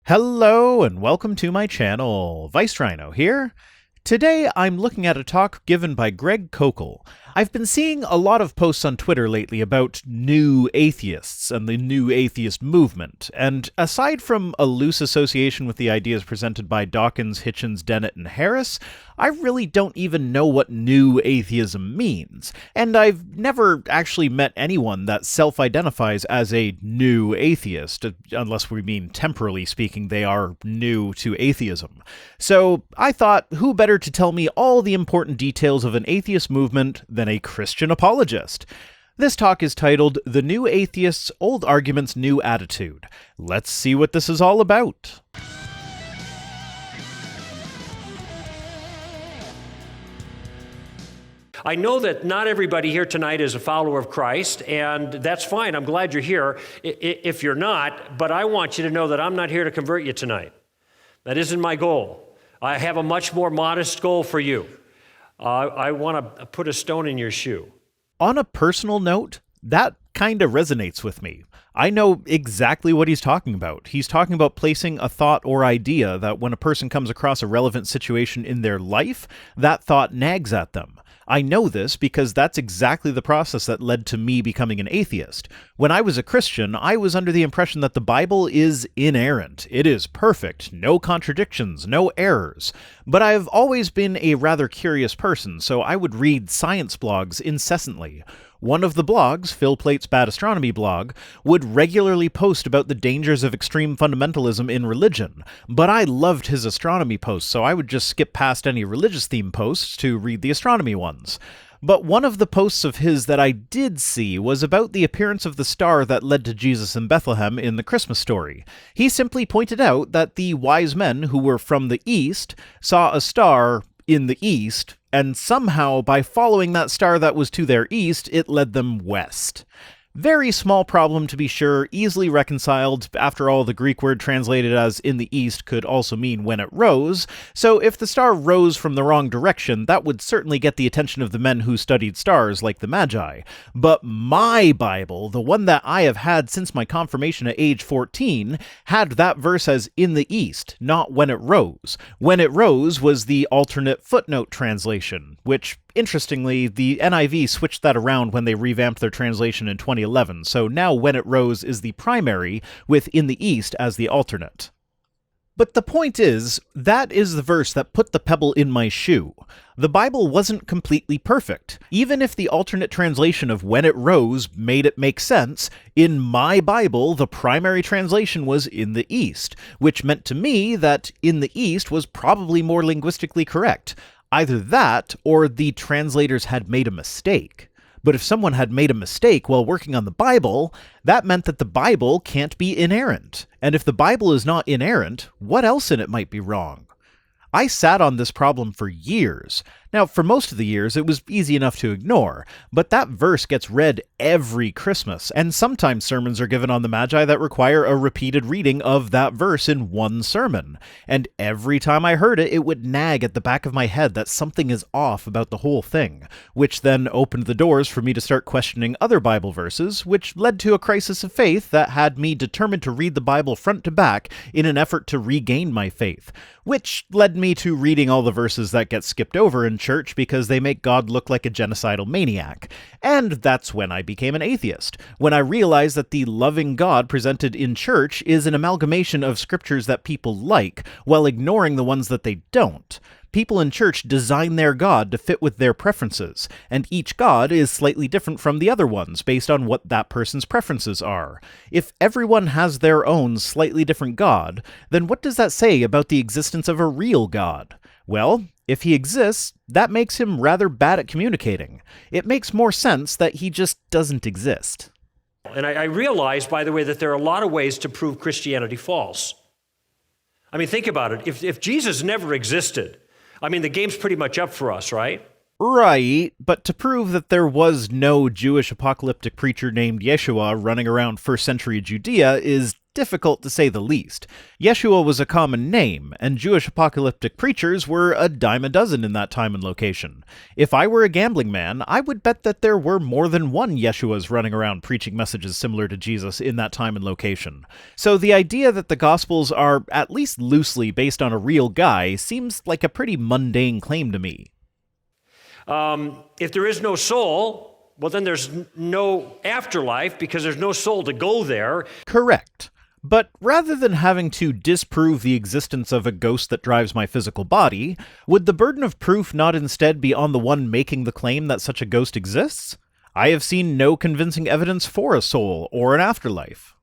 Hello and welcome to my channel. Rhino here. Today I'm looking at a talk given by Koukl. I've been seeing a lot of posts on Twitter lately about new atheists and the new atheist movement, and aside from a loose association with the ideas presented by Dawkins, Hitchens, Dennett, and Harris, I really don't even know what new atheism means, and I've never actually met anyone that self-identifies as a new atheist, unless we mean temporally speaking they are new to atheism. So I thought, who better to tell me all the important details of an atheist movement than a Christian apologist? This talk is titled The New Atheists, Old Arguments, New Attitude. Let's see what this is all about. I know that not everybody here tonight is a follower of Christ, and that's fine. I'm glad you're here if you're not, but I want you to know that I'm not here to convert you tonight. That isn't my goal. I have a much more modest goal for you. I want to put a stone in your shoe. On a personal note, that kind of resonates with me. I know exactly what he's talking about. He's talking about placing a thought or idea that when a person comes across a relevant situation in their life, that thought nags at them. I know this because that's exactly the process that led to me becoming an atheist. When I was a Christian, I was under the impression that the Bible is inerrant. It is perfect, no contradictions, no errors. But I've always been a rather curious person, so I would read science blogs incessantly. One of the blogs, Phil Plate's Bad Astronomy blog, would regularly post about the dangers of extreme fundamentalism in religion, but I loved his astronomy posts, so I would just skip past any religious-themed posts to read the astronomy ones. But one of the posts of his that I did see was about the appearance of the star that led to Jesus in Bethlehem in the Christmas story. He simply pointed out that the wise men who were from the east saw a star in the east, and somehow, by following that star that was to their east, it led them west. Very small problem to be sure, easily reconciled. After all, the Greek word translated as in the east could also mean when it rose, so if the star rose from the wrong direction, that would certainly get the attention of the men who studied stars like the Magi. But my Bible, the one that I have had since my confirmation at age 14, had that verse as in the east, not when it rose. When it rose was the alternate footnote translation, which, interestingly, the NIV switched that around when they revamped their translation in 2011, so now when it rose is the primary, with in the east as the alternate. But the point is, that is the verse that put the pebble in my shoe. The Bible wasn't completely perfect. Even if the alternate translation of when it rose made it make sense, in my Bible, the primary translation was in the east, which meant to me that in the east was probably more linguistically correct. Either that, or the translators had made a mistake. But if someone had made a mistake while working on the Bible, that meant that the Bible can't be inerrant. And if the Bible is not inerrant, what else in it might be wrong? I sat on this problem for years. Now, for most of the years, it was easy enough to ignore, but that verse gets read every Christmas, and sometimes sermons are given on the Magi that require a repeated reading of that verse in one sermon. And every time I heard it, it would nag at the back of my head that something is off about the whole thing, which then opened the doors for me to start questioning other Bible verses, which led to a crisis of faith that had me determined to read the Bible front to back in an effort to regain my faith, which led me to reading all the verses that get skipped over in church because they make God look like a genocidal maniac. And that's when I became an atheist, when I realized that the loving God presented in church is an amalgamation of scriptures that people like, while ignoring the ones that they don't. People in church design their God to fit with their preferences, and each God is slightly different from the other ones based on what that person's preferences are. If everyone has their own slightly different God, then what does that say about the existence of a real God? Well, if he exists, that makes him rather bad at communicating. It makes more sense that he just doesn't exist. And I realize, by the way, that there are a lot of ways to prove Christianity false. I mean, think about it. If Jesus never existed, I mean, the game's pretty much up for us, right? Right, but to prove that there was no Jewish apocalyptic preacher named Yeshua running around first century Judea is difficult to say the least. Yeshua was a common name, and Jewish apocalyptic preachers were a dime a dozen in that time and location. If I were a gambling man, I would bet that there were more than one Yeshuas running around preaching messages similar to Jesus in that time and location. So the idea that the Gospels are at least loosely based on a real guy seems like a pretty mundane claim to me. If there is no soul, well, then there's no afterlife because there's no soul to go there. Correct. But rather than having to disprove the existence of a ghost that drives my physical body, would the burden of proof not instead be on the one making the claim that such a ghost exists? I have seen no convincing evidence for a soul or an afterlife.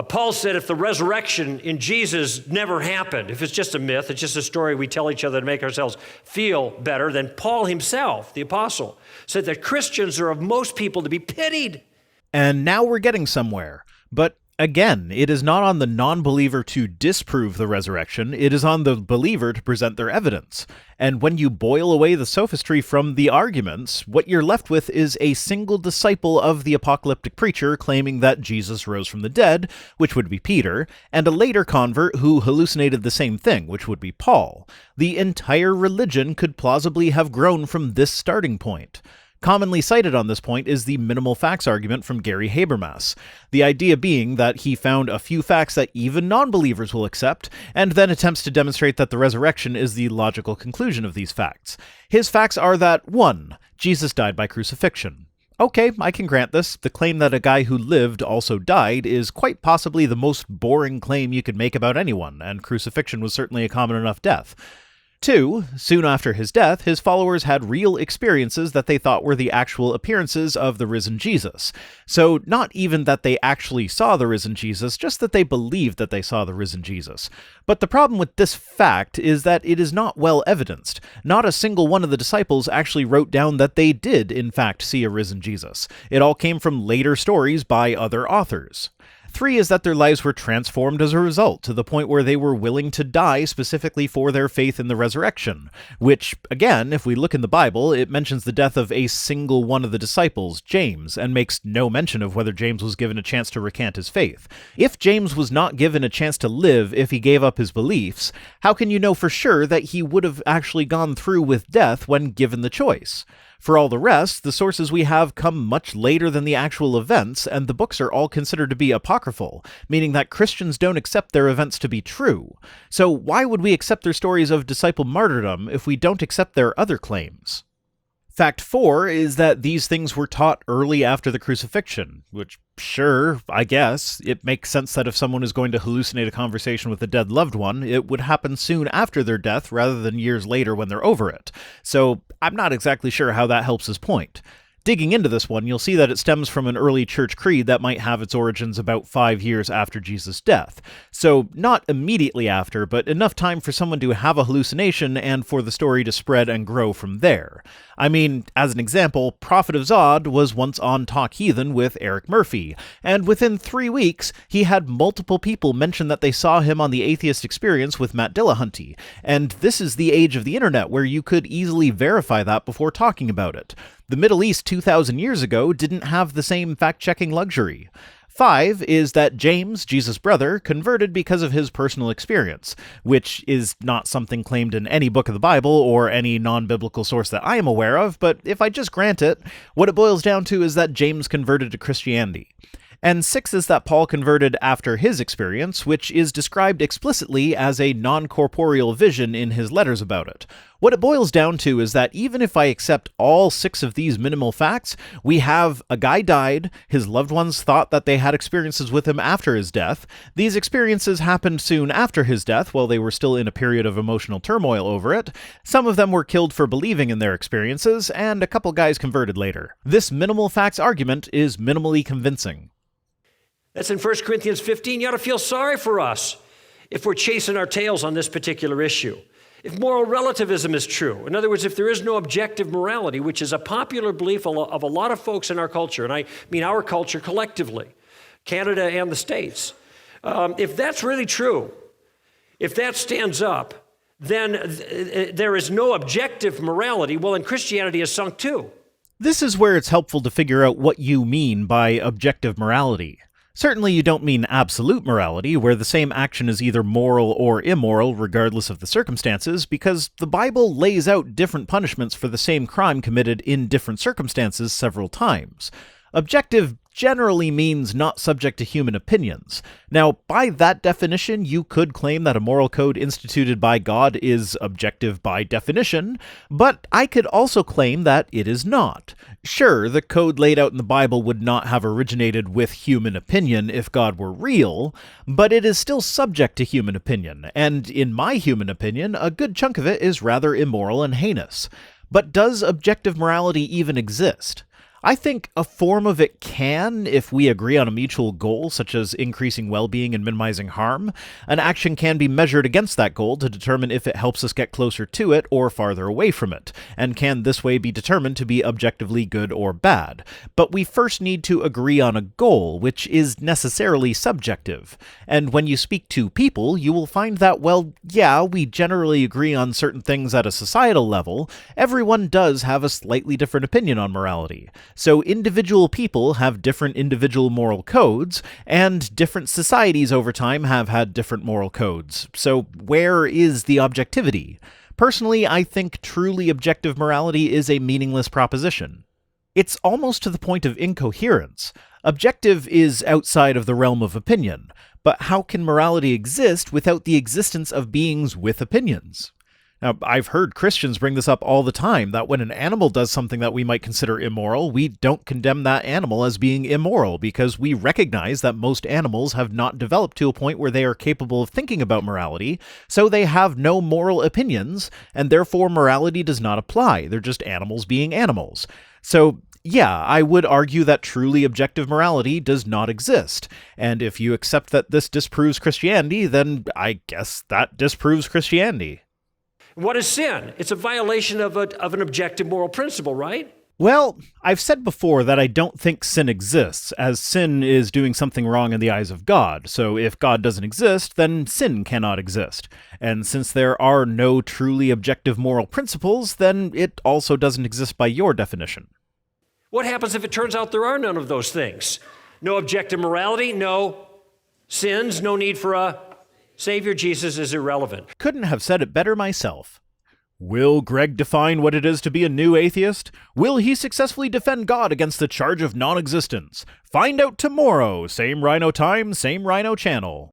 Paul said if the resurrection in Jesus never happened, if it's just a myth, it's just a story we tell each other to make ourselves feel better, then Paul himself, the apostle, said that Christians are of most people to be pitied. And now we're getting somewhere. But again, it is not on the non-believer to disprove the resurrection, it is on the believer to present their evidence. And when you boil away the sophistry from the arguments, what you're left with is a single disciple of the apocalyptic preacher claiming that Jesus rose from the dead, which would be Peter, and a later convert who hallucinated the same thing, which would be Paul. The entire religion could plausibly have grown from this starting point. Commonly cited on this point is the minimal facts argument from Gary Habermas, the idea being that he found a few facts that even non-believers will accept, and then attempts to demonstrate that the resurrection is the logical conclusion of these facts. His facts are that 1. Jesus died by crucifixion. Okay, I can grant this. The claim that a guy who lived also died is quite possibly the most boring claim you could make about anyone, and crucifixion was certainly a common enough death. 2. Soon after his death, his followers had real experiences that they thought were the actual appearances of the risen Jesus. So not even that they actually saw the risen Jesus, just that they believed that they saw the risen Jesus. But the problem with this fact is that it is not well evidenced. Not a single one of the disciples actually wrote down that they did, in fact, see a risen Jesus. It all came from later stories by other authors. 3 is that their lives were transformed as a result, to the point where they were willing to die specifically for their faith in the resurrection, which, again, if we look in the Bible, it mentions the death of a single one of the disciples, James, and makes no mention of whether James was given a chance to recant his faith. If James was not given a chance to live if he gave up his beliefs, how can you know for sure that he would have actually gone through with death when given the choice? For all the rest, the sources we have come much later than the actual events, and the books are all considered to be apocryphal, meaning that Christians don't accept their events to be true. So why would we accept their stories of disciple martyrdom if we don't accept their other claims? Fact 4 is that these things were taught early after the crucifixion, which, sure, I guess, it makes sense that if someone is going to hallucinate a conversation with a dead loved one, it would happen soon after their death rather than years later when they're over it. So I'm not exactly sure how that helps his point. Digging into this one, you'll see that it stems from an early church creed that might have its origins about 5 years after Jesus' death. So, not immediately after, but enough time for someone to have a hallucination and for the story to spread and grow from there. I mean, as an example, Prophet of Zod was once on Talk Heathen with Eric Murphy, and within 3 weeks, he had multiple people mention that they saw him on the Atheist Experience with Matt Dillahunty, and this is the age of the internet where you could easily verify that before talking about it. The Middle East 2,000 years ago didn't have the same fact-checking luxury. 5 is that James, Jesus' brother, converted because of his personal experience, which is not something claimed in any book of the Bible or any non-biblical source that I am aware of, but if I just grant it, what it boils down to is that James converted to Christianity. And 6 is that Paul converted after his experience, which is described explicitly as a non-corporeal vision in his letters about it. What it boils down to is that even if I accept all 6 of these minimal facts, we have a guy died, his loved ones thought that they had experiences with him after his death, these experiences happened soon after his death while they were still in a period of emotional turmoil over it, some of them were killed for believing in their experiences, and a couple guys converted later. This minimal facts argument is minimally convincing. That's in 1 Corinthians 15. You ought to feel sorry for us if we're chasing our tails on this particular issue. If moral relativism is true, in other words, if there is no objective morality, which is a popular belief of a lot of folks in our culture, and I mean our culture collectively, Canada and the States, if that's really true, if that stands up, then there is no objective morality. Well, then Christianity is sunk too. This is where it's helpful to figure out what you mean by objective morality. Certainly you don't mean absolute morality, where the same action is either moral or immoral regardless of the circumstances, because the Bible lays out different punishments for the same crime committed in different circumstances several times. Objective generally means not subject to human opinions. Now, by that definition, you could claim that a moral code instituted by God is objective by definition, but I could also claim that it is not. Sure, the code laid out in the Bible would not have originated with human opinion if God were real, but it is still subject to human opinion, and in my human opinion, a good chunk of it is rather immoral and heinous. But does objective morality even exist? I think a form of it can, if we agree on a mutual goal, such as increasing well-being and minimizing harm. An action can be measured against that goal to determine if it helps us get closer to it or farther away from it, and can this way be determined to be objectively good or bad. But we first need to agree on a goal, which is necessarily subjective. And when you speak to people, you will find that, well, yeah, we generally agree on certain things at a societal level. Everyone does have a slightly different opinion on morality. So individual people have different individual moral codes, and different societies over time have had different moral codes. So where is the objectivity? Personally, I think truly objective morality is a meaningless proposition. It's almost to the point of incoherence. Objective is outside of the realm of opinion, but how can morality exist without the existence of beings with opinions? Now, I've heard Christians bring this up all the time, that when an animal does something that we might consider immoral, we don't condemn that animal as being immoral, because we recognize that most animals have not developed to a point where they are capable of thinking about morality, so they have no moral opinions, and therefore morality does not apply. They're just animals being animals. So, yeah, I would argue that truly objective morality does not exist, and if you accept that this disproves Christianity, then I guess that disproves Christianity. What is sin? It's a violation of an objective moral principle, right? Well, I've said before that I don't think sin exists, as sin is doing something wrong in the eyes of God, so if God doesn't exist, then sin cannot exist. And since there are no truly objective moral principles, then it also doesn't exist by your definition. What happens if it turns out there are none of those things? No objective morality, no sins, no need for a Savior. Jesus is irrelevant. Couldn't have said it better myself. Will Greg define what it is to be a new atheist? Will he successfully defend God against the charge of non-existence? Find out tomorrow. Same Rhino time, same Rhino channel.